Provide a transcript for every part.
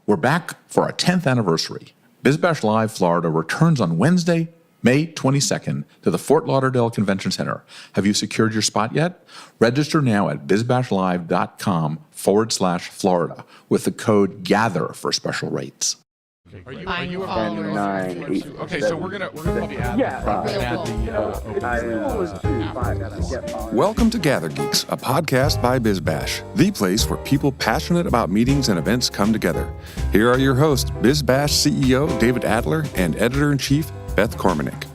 We're back for our 10th anniversary. BizBash Live Florida returns on Wednesday, May 22nd to the Fort Lauderdale Convention Center. Have you secured your spot yet? Register now at bizbashlive.com/Florida with the code GATHER for special rates. Are you a follower? Okay, so we're gonna probably add. Welcome to GatherGeeks, a podcast by BizBash, the place where people passionate about meetings and events come together. Here are your hosts, BizBash CEO David Adler and Editor-in-Chief Beth Kormanik.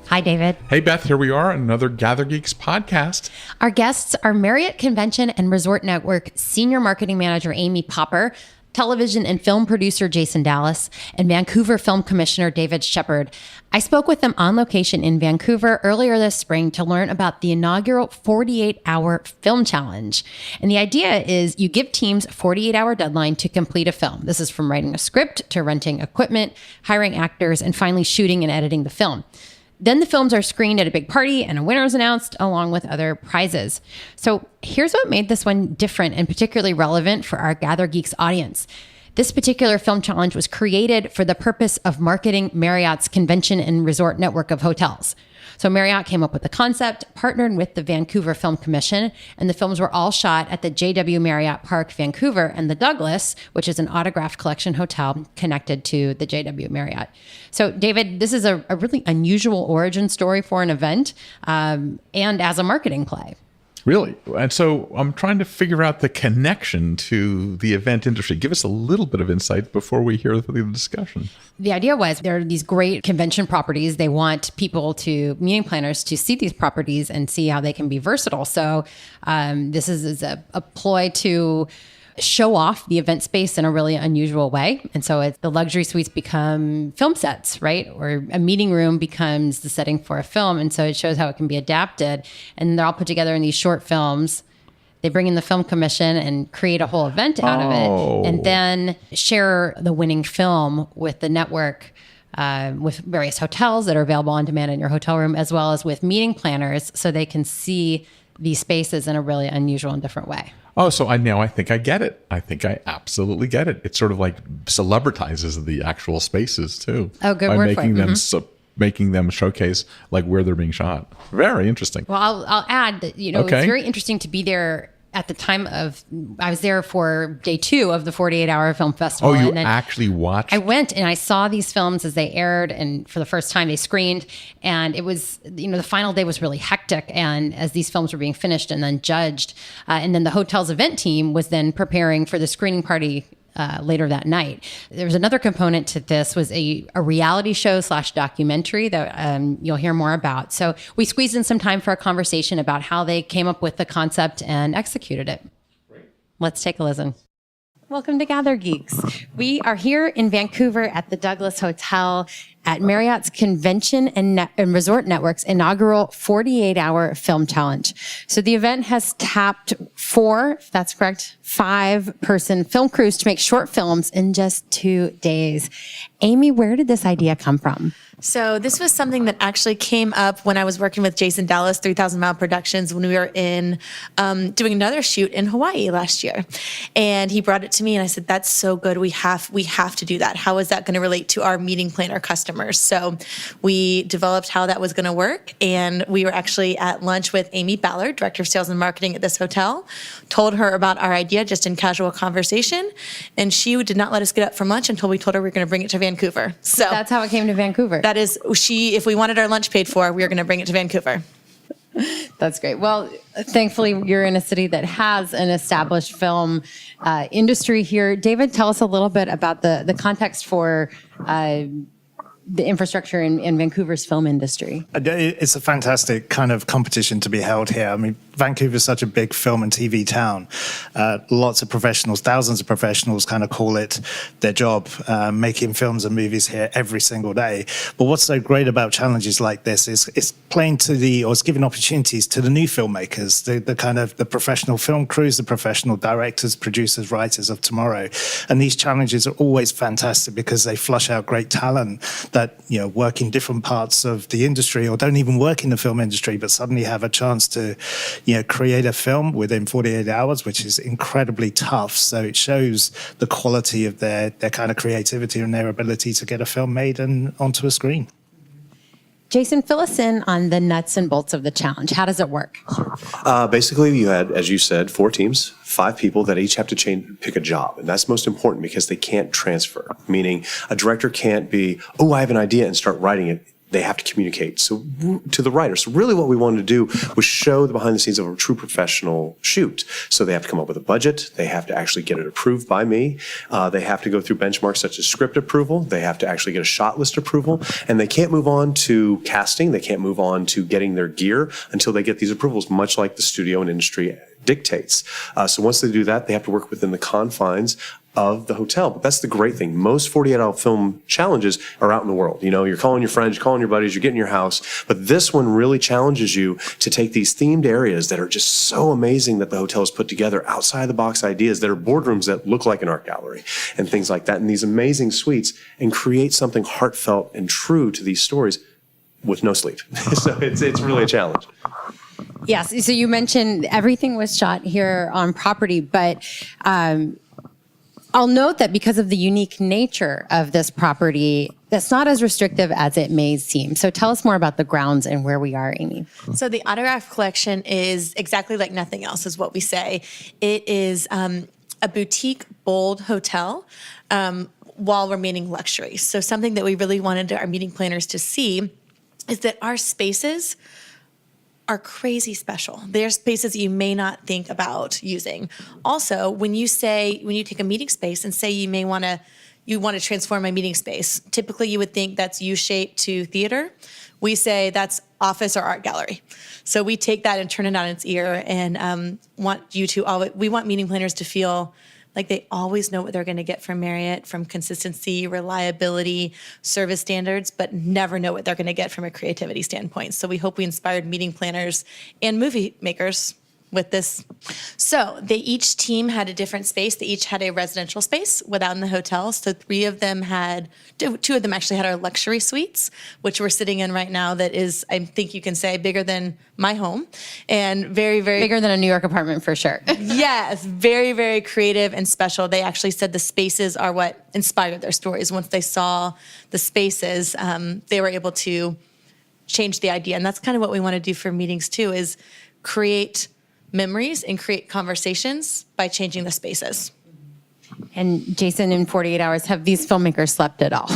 Hi, David. Hey, Beth, here we are, another GatherGeeks podcast. Our guests are Marriott Convention and Resort Network Senior Marketing Manager Amy Popper, television and film producer Jason Dallas, and Vancouver Film Commissioner David Shepheard. I spoke with them on location in Vancouver earlier this spring to learn about the inaugural 48-hour film challenge. And the idea is you give teams a 48-hour deadline to complete a film. This is from writing a script to renting equipment, hiring actors, and finally shooting and editing the film. Then the films are screened at a big party and a winner is announced along with other prizes. So here's what made this one different and particularly relevant for our GatherGeeks audience. This particular film challenge was created for the purpose of marketing Marriott's convention and resort network of hotels. So Marriott came up with the concept, partnered with the Vancouver Film Commission, and the films were all shot at the JW Marriott Park, Vancouver, and the Douglas, which is an autograph collection hotel connected to the JW Marriott. So David, this is a really unusual origin story for an event and as a marketing play. Really? And so I'm trying to figure out the connection to the event industry. Give us a little bit of insight before we hear the discussion. The idea was there are these great convention properties. They want meeting planners to see these properties and see how they can be versatile. So this is a ploy to show off the event space in a really unusual way. And so the luxury suites become film sets, right? Or a meeting room becomes the setting for a film. And so it shows how it can be adapted. And they're all put together in these short films. They bring in the film commission and create a whole event out of it, and then share the winning film with the network, with various hotels that are available on demand in your hotel room, as well as with meeting planners so they can see these spaces in a really unusual and different way. Oh, so I think I get it. I think I absolutely get it. It's sort of like celebritizes the actual spaces too. Oh, good by word making for it. them making them showcase like where they're being shot. Very interesting. Well, I'll add that, It's very interesting to be there at the time I was there for day 2 of the 48-hour film festival. Oh, you actually watched? I went and I saw these films as they aired, and for the first time they screened. And it was, the final day was really hectic. And as these films were being finished and then judged, and then the hotel's event team was then preparing for the screening party later that night. There was another component to this, was a reality show / documentary that you'll hear more about. So we squeezed in some time for a conversation about how they came up with the concept and executed it. Great. Let's take a listen. Welcome to GatherGeeks. We are here in Vancouver at the Douglas Hotel at Marriott's Convention and Resort Network's inaugural 48-hour film challenge. So the event has tapped 5-person film crews to make short films in just 2 days. Amy, where did this idea come from? So this was something that actually came up when I was working with Jason Dallas, 3,000 Mile Productions, when we were in doing another shoot in Hawaii last year. And he brought it to me and I said, that's so good. We have to do that. How is that going to relate to our meeting planner customers? So we developed how that was going to work. And we were actually at lunch with Amy Ballard, Director of Sales and Marketing at this hotel, told her about our idea just in casual conversation. And she did not let us get up from lunch until we told her we were going to bring it to Vancouver. So that's how it came to Vancouver. That is, if we wanted our lunch paid for, we were going to bring it to Vancouver. That's great. Well, thankfully, you're in a city that has an established film industry here. David, tell us a little bit about the context for the infrastructure in Vancouver's film industry. It's a fantastic kind of competition to be held here. I mean, Vancouver is such a big film and TV town. Lots of professionals, thousands of professionals kind of call it their job, making films and movies here every single day. But what's so great about challenges like this is it's playing it's giving opportunities to the new filmmakers, the kind of the professional film crews, the professional directors, producers, writers of tomorrow. And these challenges are always fantastic because they flush out great talent that, work in different parts of the industry or don't even work in the film industry, but suddenly have a chance to, create a film within 48 hours, which is incredibly tough. So it shows the quality of their kind of creativity and their ability to get a film made and onto a screen. Jason, fill us in on the nuts and bolts of the challenge. How does it work? Basically, you had, as you said, 4 teams, 5 people that each have to pick a job. And that's most important because they can't transfer, meaning a director can't be, oh, I have an idea and start writing it. They have to communicate to the writer. So really what we wanted to do was show the behind the scenes of a true professional shoot. So they have to come up with a budget. They have to actually get it approved by me. They have to go through benchmarks such as script approval. They have to actually get a shot list approval. And they can't move on to casting. They can't move on to getting their gear until they get these approvals, much like the studio and industry dictates. So once they do that, they have to work within the confines of the hotel. But that's the great thing. Most 48-hour film challenges are out in the world. You're calling your friends, you're calling your buddies, you're getting your house. But this one really challenges you to take these themed areas that are just so amazing that the hotel has put together, outside the box ideas that are boardrooms that look like an art gallery and things like that, and these amazing suites, and create something heartfelt and true to these stories with no sleep. So it's really a challenge. Yes. So you mentioned everything was shot here on property, but I'll note that because of the unique nature of this property, that's not as restrictive as it may seem. So tell us more about the grounds and where we are, Amy. So the Autograph Collection is exactly like nothing else, is what we say. It is a boutique, bold hotel while remaining luxury. So something that we really wanted our meeting planners to see is that our spaces are crazy special. They're spaces you may not think about using. Also, when you take a meeting space and say you want to transform my meeting space, typically you would think that's U-shaped to theater. We say that's office or art gallery. So we take that and turn it on its ear and we want meeting planners to feel like they always know what they're going to get from Marriott, from consistency, reliability, service standards, but never know what they're going to get from a creativity standpoint. So we hope we inspired meeting planners and movie makers with this. So each team had a different space. They each had a residential space without in the hotel. So 2 of them actually had our luxury suites, which we're sitting in right now. That is, I think you can say, bigger than my home, and very, very bigger than a New York apartment for sure. Yes, very, very creative and special. They actually said the spaces are what inspired their stories. Once they saw the spaces, they were able to change the idea. And that's kind of what we want to do for meetings too, is create memories and create conversations by changing the spaces. And Jason, in 48 hours, have these filmmakers slept at all?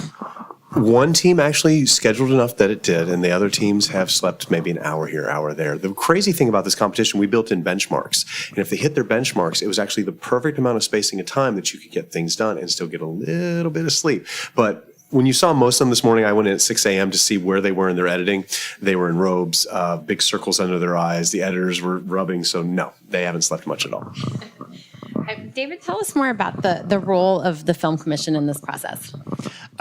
One team actually scheduled enough that it did, and the other teams have slept maybe an hour here, hour there. The crazy thing about this competition, we built in benchmarks. And if they hit their benchmarks, it was actually the perfect amount of spacing of time that you could get things done and still get a little bit of sleep. But when you saw most of them this morning, I went in at 6 a.m. to see where they were in their editing. They were in robes, big circles under their eyes. The editors were rubbing, so no, they haven't slept much at all. David, tell us more about the role of the Film Commission in this process.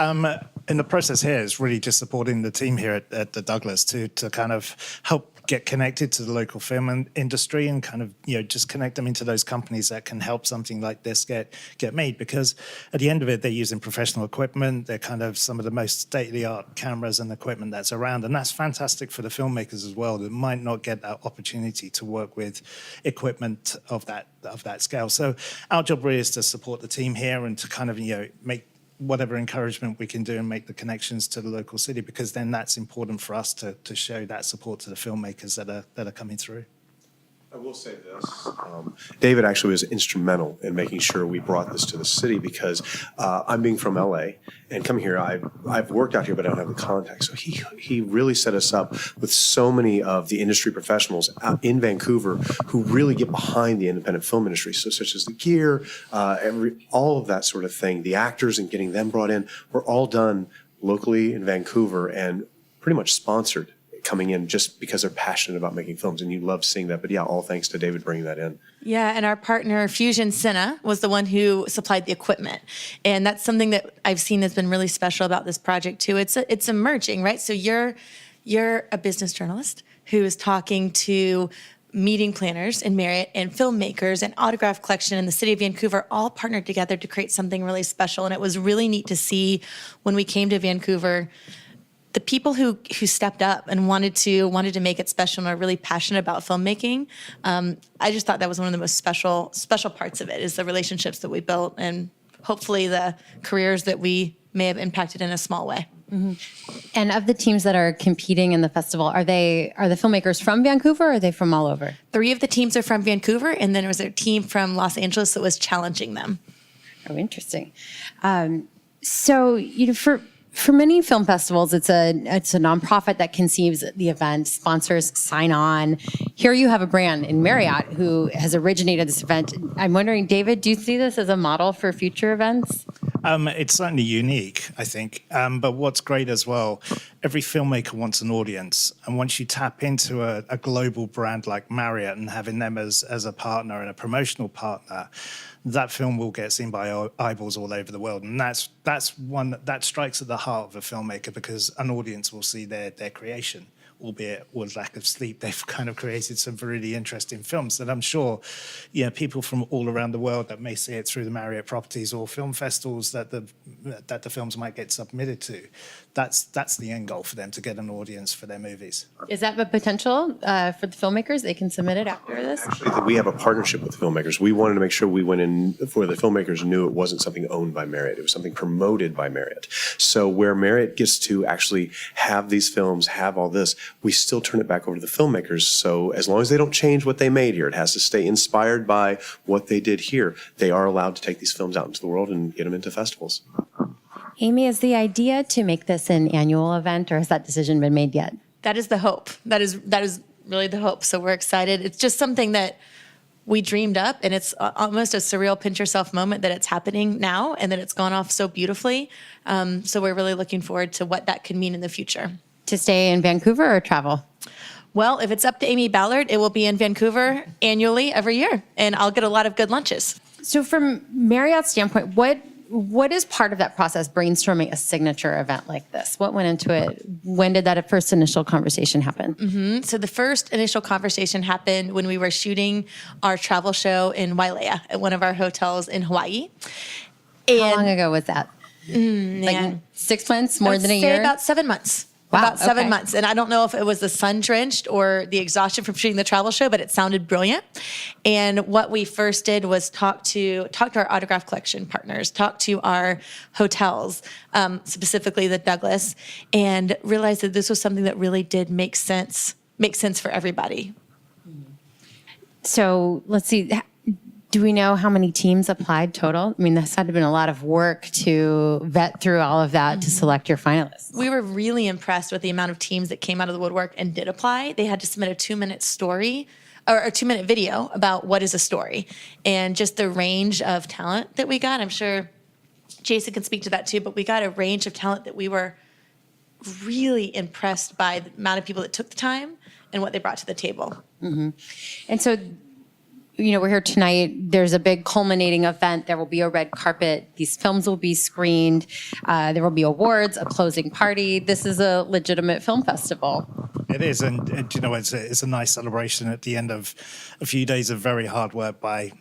In the process here, it's really just supporting the team here at the Douglas to kind of help get connected to the local film industry and kind of, just connect them into those companies that can help something like this get made. Because at the end of it, they're using professional equipment. They're kind of some of the most state-of-the-art cameras and equipment that's around. And that's fantastic for the filmmakers as well that might not get that opportunity to work with equipment of that scale. So our job really is to support the team here and to kind of, make whatever encouragement we can do and make the connections to the local city, because then that's important for us to show that support to the filmmakers that are coming through. I will say this. David actually was instrumental in making sure we brought this to the city because I'm being from LA and coming here, I've worked out here, but I don't have the contacts. So he really set us up with so many of the industry professionals out in Vancouver who really get behind the independent film industry. So such as the gear, all of that sort of thing, the actors and getting them brought in were all done locally in Vancouver and pretty much sponsored coming in just because they're passionate about making films, and you love seeing that. But yeah, all thanks to David bringing that in. Yeah, and our partner Fusion Cine was the one who supplied the equipment, and that's something that I've seen that's been really special about this project too. It's emerging, right? So you're a business journalist who is talking to meeting planners in Marriott and filmmakers and Autograph Collection in the city of Vancouver all partnered together to create something really special. And it was really neat to see when we came to Vancouver the people who stepped up and wanted to make it special and are really passionate about filmmaking. I just thought that was one of the most special parts of it, is the relationships that we built and hopefully the careers that we may have impacted in a small way. And of the teams that are competing in the festival, are the filmmakers from Vancouver or are they from all over? 3 of the teams are from Vancouver, and then there was a team from Los Angeles that was challenging them. Oh, interesting. So, for many film festivals, it's a nonprofit that conceives the event. Sponsors sign on. Here you have a brand in Marriott who has originated this event. I'm wondering, David, do you see this as a model for future events? It's certainly unique, I think. But what's great as well, every filmmaker wants an audience. And once you tap into a global brand like Marriott and having them as a partner and a promotional partner, that film will get seen by eyeballs all over the world. And that's one that strikes at the heart of a filmmaker, because an audience will see their creation. Albeit with lack of sleep, they've kind of created some really interesting films that I'm sure, people from all around the world that may see it through the Marriott properties or film festivals that the films might get submitted to. That's the end goal for them, to get an audience for their movies. Is that the potential for the filmmakers? They can submit it after this? Actually, we have a partnership with the filmmakers. We wanted to make sure we went in where the filmmakers knew it wasn't something owned by Marriott. It was something promoted by Marriott. So where Marriott gets to actually have these films, have all this, we still turn it back over to the filmmakers. So as long as they don't change what they made here, it has to stay inspired by what they did here. They are allowed to take these films out into the world and get them into festivals. Amy, is the idea to make this an annual event, or has that decision been made yet? That is the hope. That is really the hope. So we're excited. It's just something that we dreamed up, and it's almost a surreal pinch yourself moment that it's happening now and that it's gone off so beautifully. So we're really looking forward to what that could mean in the future. To stay in Vancouver or travel? Well, if it's up to Amy Ballard, it will be in Vancouver annually every year, and I'll get a lot of good lunches. So from Marriott's standpoint, what is part of that process, brainstorming a signature event like this? What went into it? When did that first initial conversation happen? So the first initial conversation happened when we were shooting our travel show in Wailea at one of our hotels in Hawaii. How long ago was that? Like 6 months, more than a I'd say year? about 7 months. Wow, About 7 okay. months. And I don't know if it was the sun drenched or the exhaustion from shooting the travel show, but it sounded brilliant. And what we first did was talk to our autograph collection partners, talk to our hotels, specifically the Douglas, and realized that this was something that really did make sense for everybody. So let's see. Do we know how many teams applied total? I mean, this had to have been a lot of work to vet through all of that to select your finalists. We were really impressed with the amount of teams that came out of the woodwork and did apply. They had to submit a 2-minute story or a 2-minute video about what is a story, and just the range of talent that we got. I'm sure Jason can speak to that too, but we got a range of talent that we were really impressed by the amount of people that took the time and what they brought to the table. And so, we're here tonight. There's a big culminating event. There will be a red carpet. These films will be screened. There will be awards, a closing party. This is a legitimate film festival. It is, and it's a nice celebration at the end of a few days of very hard work by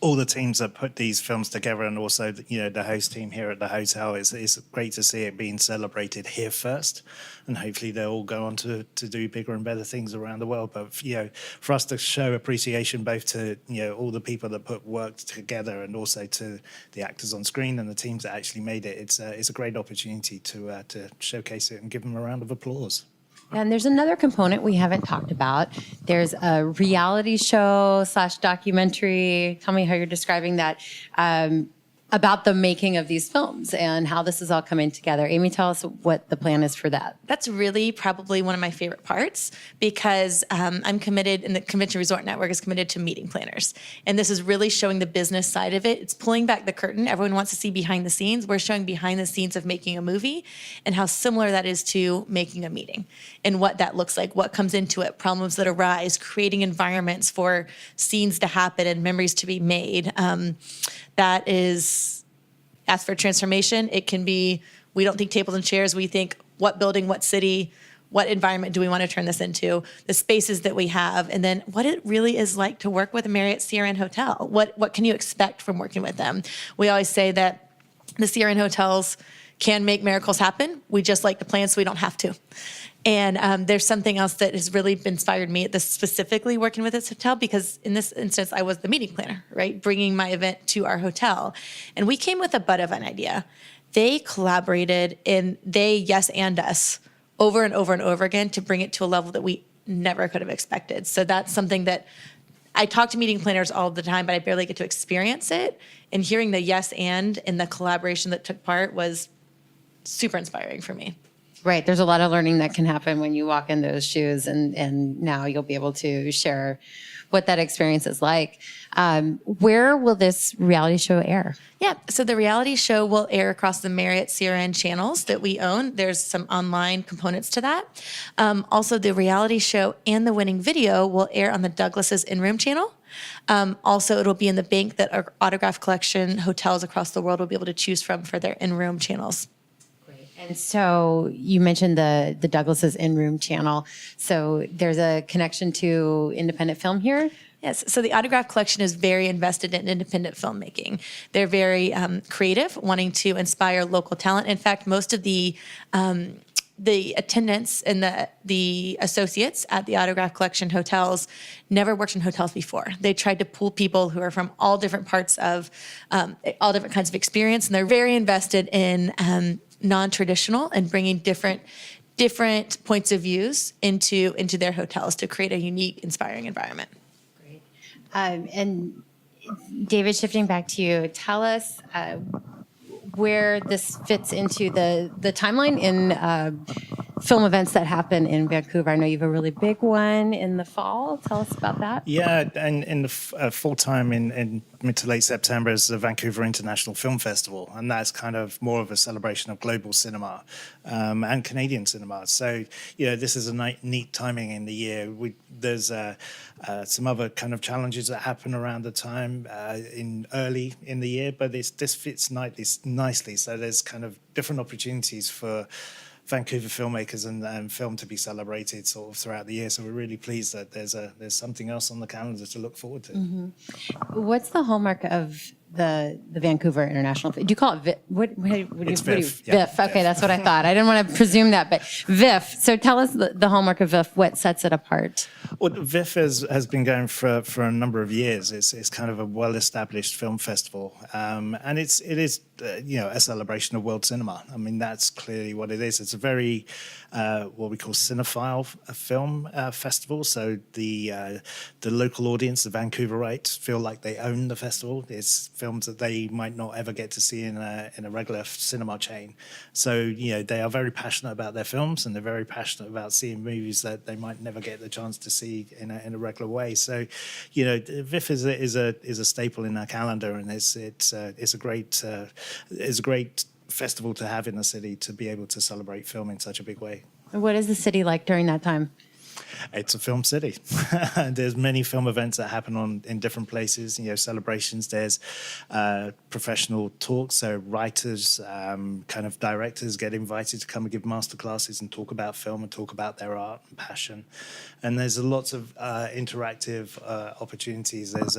all the teams that put these films together, and also the host team here at the hotel. It's great to see it being celebrated here first, and hopefully they'll all go on to do bigger and better things around the world. But for us to show appreciation both to all the people that put work together, and also to the actors on screen and the teams that actually made it, it's a great opportunity to showcase it and give them a round of applause. And there's another component we haven't talked about. There's a reality show / documentary. Tell me how you're describing that, about the making of these films and how this is all coming together. Amy, tell us what the plan is for that. That's really probably one of my favorite parts, because I'm committed, and the Convention Resort Network is committed to meeting planners. And this is really showing the business side of it. It's pulling back the curtain. Everyone wants to see behind the scenes. We're showing behind the scenes of making a movie and how similar that is to making a meeting and what that looks like, what comes into it, problems that arise, creating environments for scenes to happen and memories to be made. That is, as for transformation, it can be, we don't think tables and chairs, we think what building, what city, what environment do we want to turn this into, the spaces that we have, and then what it really is like to work with a Marriott CRN hotel. What can you expect from working with them? We always say that the CRN hotels can make miracles happen. We just like to plan so we don't have to. And there's something else that has really inspired me at this, specifically working with this hotel, because in this instance, I was the meeting planner, right? Bringing my event to our hotel. And we came with a butt of an idea. They collaborated and they yes and us over and over and over again to bring it to a level that we never could have expected. So that's something that I talk to meeting planners all the time, but I barely get to experience it. And hearing the yes and the collaboration that took part was super inspiring for me. Right. There's a lot of learning that can happen when you walk in those shoes, and now you'll be able to share what that experience is like. Where will this reality show air? Yeah, so the reality show will air across the Marriott CRN channels that we own. There's some online components to that. Also, the reality show and the winning video will air on the Douglas's in-room channel. Also, it'll be in the bank that our autograph collection hotels across the world will be able to choose from for their in-room channels. And so you mentioned the Douglas's in-room channel. So there's a connection to independent film here? Yes, so the Autograph Collection is very invested in independent filmmaking. They're very creative, wanting to inspire local talent. In fact, most of the attendants and the associates at the Autograph Collection hotels never worked in hotels before. They tried to pool people who are from all different parts of, all different kinds of experience, and they're very invested in non-traditional and bringing different points of views into their hotels to create a unique, inspiring environment. Great. And David, shifting back to you, tell us where this fits into the timeline in film events that happen in Vancouver. I know you have a really big one in the fall. Tell us about that. Yeah, and in the full time in mid to late September is the Vancouver International Film Festival, and that's kind of more of a celebration of global cinema and Canadian cinema. So, this is a neat timing in the year. There's some other kind of challenges that happen around the time early in the year, but this fits nicely. So there's kind of different opportunities for Vancouver filmmakers and film to be celebrated sort of throughout the year. So we're really pleased that there's something else on the calendar to look forward to. Mm-hmm. What's the hallmark of the Vancouver International? Do you call it VIF? It's VIF. Yeah, VIF. Okay, that's what I thought. I didn't want to presume that, but VIF. So tell us the hallmark of VIF. What sets it apart? Well, VIF has been going for a number of years. It's kind of a well-established film festival, and it is a celebration of world cinema. I mean, that's clearly what it is. It's a very what we call cinephile film festival. So the local audience, the Vancouverites, feel like they own the festival. It's films that they might not ever get to see in a regular cinema chain. So they are very passionate about their films, and they're very passionate about seeing movies that they might never get the chance to see in a regular way. So VIF is a staple in our calendar, and it's a great festival to have in the city to be able to celebrate film in such a big way. What is the city like during that time? It's a film city. There's many film events that happen in different places, celebrations. There's professional talks, so writers, kind of directors get invited to come and give masterclasses and talk about film and talk about their art and passion. And there's lots of interactive opportunities. There's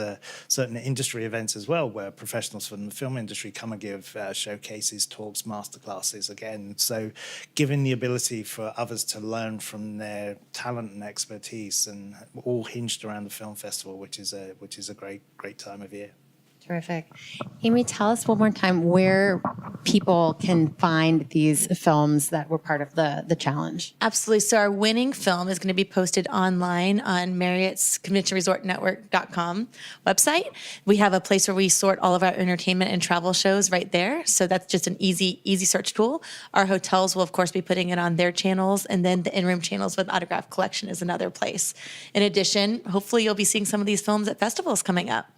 certain industry events as well where professionals from the film industry come and give showcases, talks, masterclasses again. So giving the ability for others to learn from their talent and expertise, and all hinged around the film festival, which is a great time of year. Terrific. Amy, tell us one more time where people can find these films that were part of the challenge. Absolutely. So our winning film is going to be posted online on Marriott's ConventionResortNetwork.com website. We have a place where we sort all of our entertainment and travel shows right there. So that's just an easy search tool. Our hotels will, of course, be putting it on their channels, and then the in-room channels with Autograph Collection is another place. In addition, hopefully you'll be seeing some of these films at festivals coming up.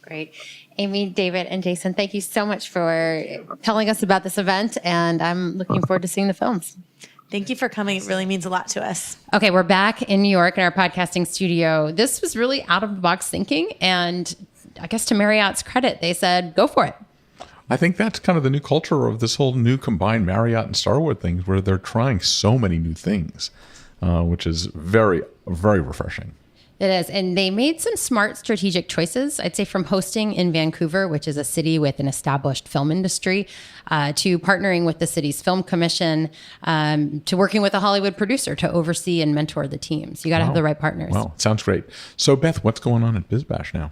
Great. Amy, David, and Jason, thank you so much for telling us about this event, and I'm looking forward to seeing the films. Thank you for coming. It really means a lot to us. Okay, we're back in New York in our podcasting studio. This was really out-of-the-box thinking, and I guess to Marriott's credit, they said, go for it. I think that's kind of the new culture of this whole new combined Marriott and Starwood things, where they're trying so many new things, which is very, very refreshing. It is. And they made some smart strategic choices, I'd say, from hosting in Vancouver, which is a city with an established film industry, to partnering with the city's film commission, to working with a Hollywood producer to oversee and mentor the teams. You got to have the right partners. Wow, sounds great. So, Beth, what's going on at BizBash now?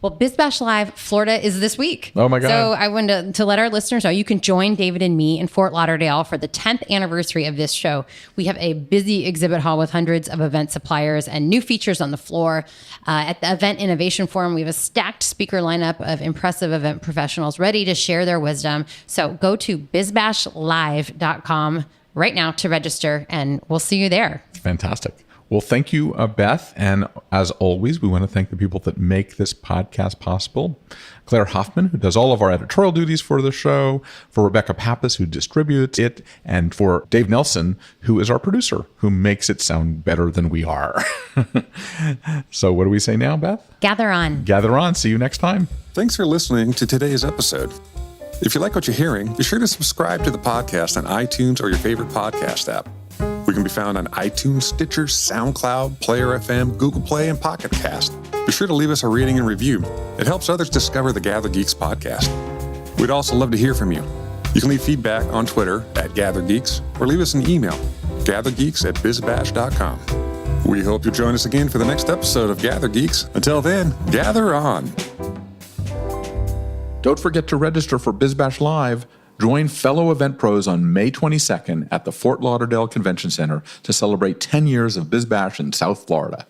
Well, BizBash Live Florida is this week. Oh, my God. So I wanted to let our listeners know you can join David and me in Fort Lauderdale for the 10th anniversary of this show. We have a busy exhibit hall with hundreds of event suppliers and new features on the floor. At the Event Innovation Forum, we have a stacked speaker lineup of impressive event professionals ready to share their wisdom. So go to bizbashlive.com right now to register, and we'll see you there. Fantastic. Well, thank you, Beth. And as always, we want to thank the people that make this podcast possible. Claire Hoffman, who does all of our editorial duties for the show, for Rebecca Pappas, who distributes it, and for Dave Nelson, who is our producer, who makes it sound better than we are. So what do we say now, Beth? Gather on. Gather on. See you next time. Thanks for listening to today's episode. If you like what you're hearing, be sure to subscribe to the podcast on iTunes or your favorite podcast app. We can be found on iTunes, Stitcher, SoundCloud, Player FM, Google Play, and Pocket Cast. Be sure to leave us a rating and review. It helps others discover the GatherGeeks podcast. We'd also love to hear from you. You can leave feedback on Twitter at GatherGeeks or leave us an email, gathergeeks@bizbash.com. We hope you'll join us again for the next episode of GatherGeeks. Until then, gather on. Don't forget to register for BizBash Live. Join fellow event pros on May 22nd at the Fort Lauderdale Convention Center to celebrate 10 years of BizBash in South Florida.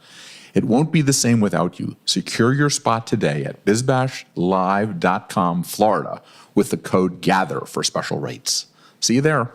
It won't be the same without you. Secure your spot today at bizbashlive.com, Florida, with the code GATHER for special rates. See you there.